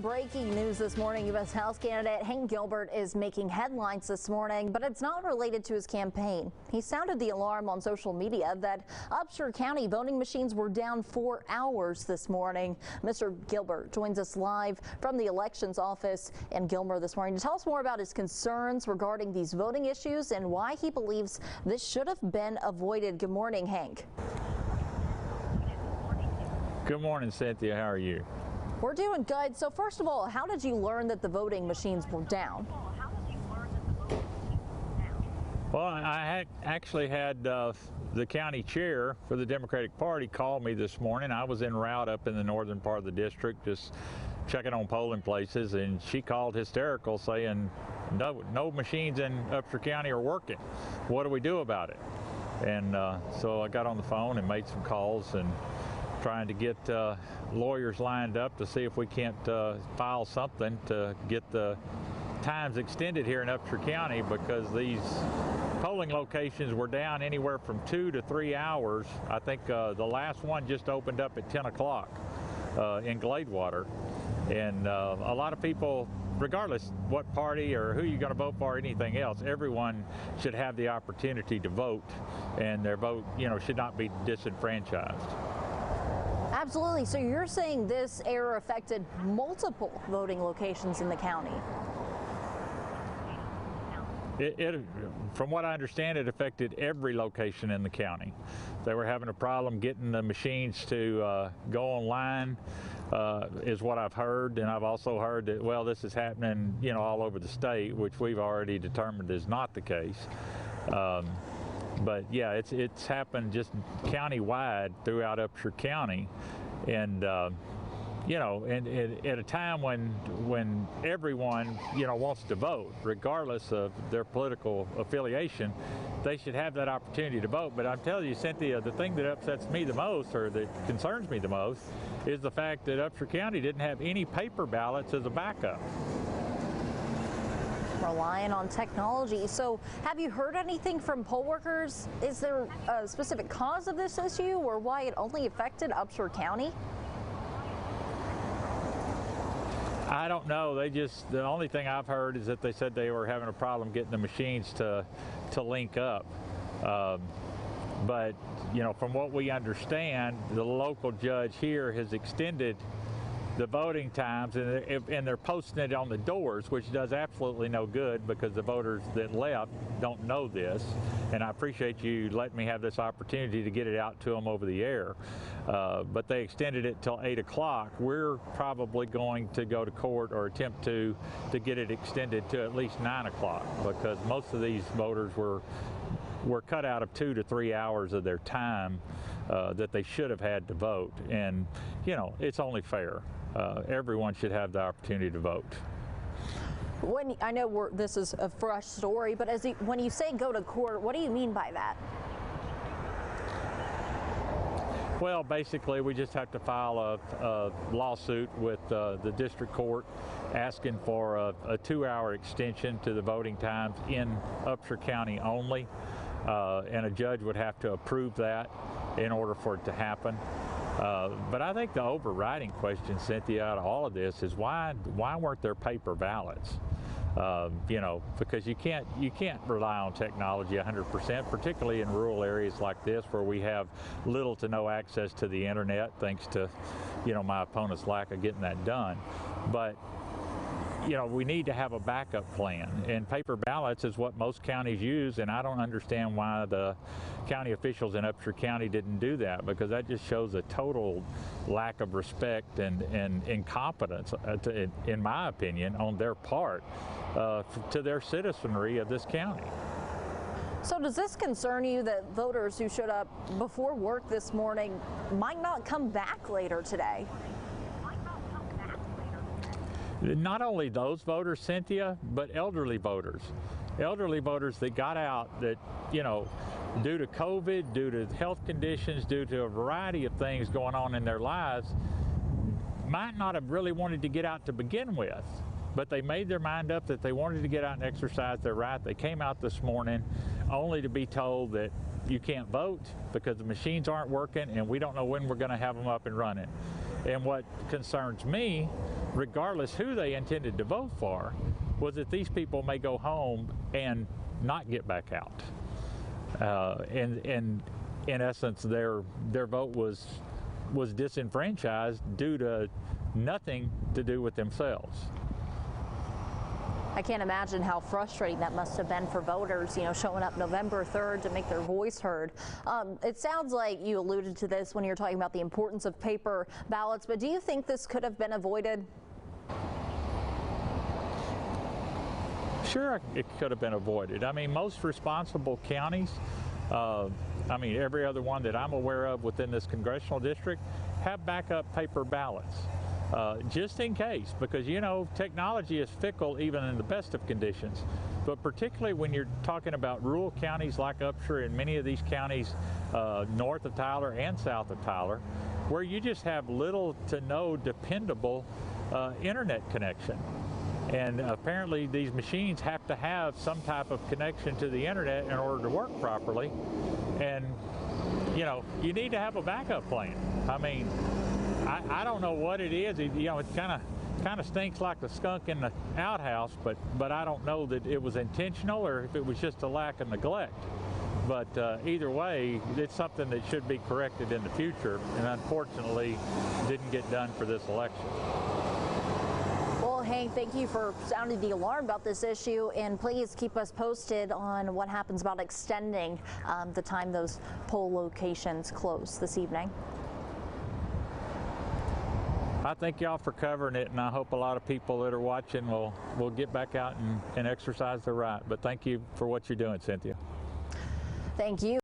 breaking news this morning. U.S. House candidate Hank Gilbert is making headlines this morning, but it's not related to his campaign. He sounded the alarm on social media that Upshur County voting machines were down 4 hours this morning. Mr. Gilbert joins us live from the elections office in Gilmer this morning to tell us more about his concerns regarding these voting issues and why he believes this should have been avoided. Good morning, Hank. Good morning, Cynthia. How are you? We're doing good. So first of all, how did you learn that the voting machines were down? Well, I actually had the county chair for the Democratic Party call me this morning. I was en route up in the northern part of the district just checking on polling places, and she called hysterical saying no machines in Upshur County are working. What do we do about it? And so I got on the phone and made some calls and trying to get lawyers lined up to see if we can't file something to get the times extended here in Upshur County, because these polling locations were down anywhere from 2 to 3 hours. I think the last one just opened up at 10 o'clock in Gladewater. And a lot of people, regardless what party or who you're going to vote for or anything else, everyone should have the opportunity to vote, and their vote, should not be disenfranchised. Absolutely. So you're saying this error affected multiple voting locations in the county? From what I understand, it affected every location in the county. They were having a problem getting the machines to go online, is what I've heard. And I've also heard that, well, this is happening, all over the state, which we've already determined is not the case. But yeah, it's happened just county-wide throughout Upshur County, and and at a time when everyone wants to vote, regardless of their political affiliation, they should have that opportunity to vote. But I'm telling you, Cynthia, the thing that upsets me the most, or that concerns me the most, is the fact that Upshur County didn't have any paper ballots as a backup. Relying on technology. So have you heard anything from poll workers? Is there a specific cause of this issue, or why it only affected Upshur County? I don't know. The only thing I've heard is that they said they were having a problem getting the machines to link up. But from what we understand, the local judge here has extended the voting times, and they're posting it on the doors, which does absolutely no good, because the voters that left don't know this. And I appreciate you letting me have this opportunity to get it out to them over the air. But they extended it till 8 o'clock. We're probably going to go to court, or attempt to get it extended to at least 9 o'clock, because most of these voters were cut out of 2 to 3 hours of their time that they should have had to vote. And it's only fair. Everyone should have the opportunity to vote. I know this is a fresh story, but when you say go to court, what do you mean by that? Well, basically, we just have to file a lawsuit with the district court asking for a 2-hour extension to the voting times in Upshur County only, and a judge would have to approve that in order for it to happen. But I think the overriding question, Cynthia, out of all of this is why weren't there paper ballots? Because you can't rely on technology 100%, particularly in rural areas like this, where we have little to no access to the internet, thanks to my opponent's lack of getting that done. But we need to have a backup plan, and paper ballots is what most counties use, and I don't understand why the county officials in Upshur County didn't do that, because that just shows a total lack of respect and incompetence, in my opinion, on their part to their citizenry of this county. So does this concern you that voters who showed up before work this morning might not come back later today? Not only those voters, Cynthia, but elderly voters. Elderly voters that got out that, due to COVID, due to health conditions, due to a variety of things going on in their lives, might not have really wanted to get out to begin with. But they made their mind up that they wanted to get out and exercise their right. They came out this morning only to be told that you can't vote because the machines aren't working and we don't know when we're going to have them up and running. And what concerns me, regardless who they intended to vote for, was that these people may go home and not get back out. And in essence, their vote was disenfranchised due to nothing to do with themselves. I can't imagine how frustrating that must have been for voters, you know, showing up November 3rd to make their voice heard. It sounds like you alluded to this when you're talking about the importance of paper ballots, but do you think this could have been avoided? Sure, it could have been avoided. I mean, most responsible counties, I mean, every other one that I'm aware of within this congressional district, have backup paper ballots. Just in case, because you know technology is fickle even in the best of conditions, but particularly when you're talking about rural counties like Upshur and many of these counties north of Tyler and south of Tyler, where you just have little to no dependable internet connection. And apparently these machines have to have some type of connection to the internet in order to work properly, and you know, you need to have a backup plan. I mean, I don't know what it is. You know, it kind of stinks like the skunk in the outhouse, but I don't know that it was intentional or if it was just a lack of neglect. But either way, it's something that should be corrected in the future, and unfortunately didn't get done for this election. Well, Hank, thank you for sounding the alarm about this issue, and please keep us posted on what happens about extending the time those poll locations close this evening. I thank y'all for covering it, and I hope a lot of people that are watching will get back out and exercise their right. But thank you for what you're doing, Cynthia. Thank you.